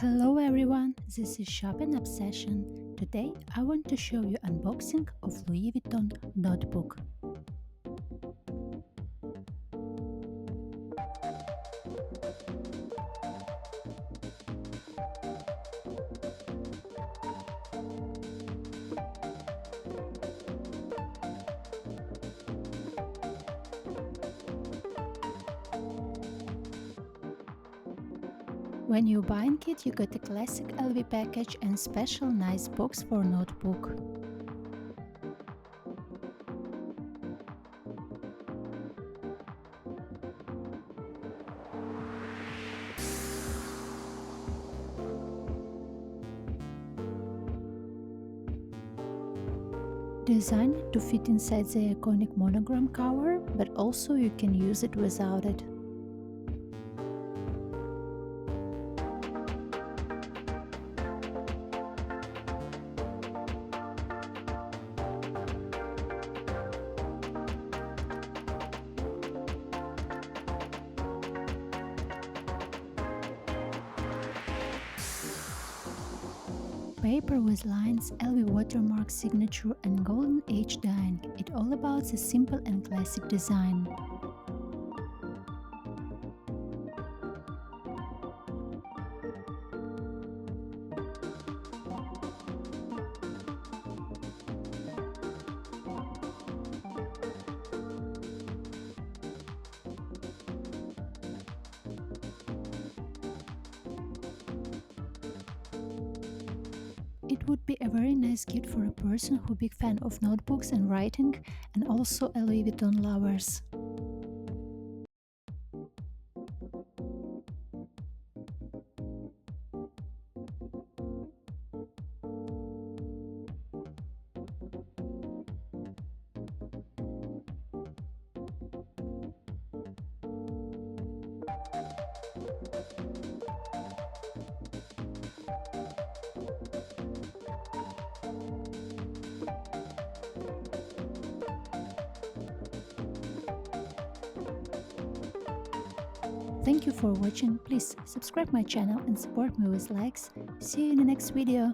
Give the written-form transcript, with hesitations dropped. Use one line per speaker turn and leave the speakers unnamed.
Hello everyone, this is Shopping Obsession. Today I want to show you unboxing of Louis Vuitton notebook. When you buying it, you get a classic LV package and special nice box for notebook. Designed to fit inside the iconic monogram cover, but also you can use it without it. Paper with lines, LV watermark signature and golden age dyeing. It's all about the simple and classic design. It would be a very nice gift for a person who is a big fan of notebooks and writing, and also Louis Vuitton lovers. Thank you for watching. Please subscribe my channel and support me with likes. See you in the next video.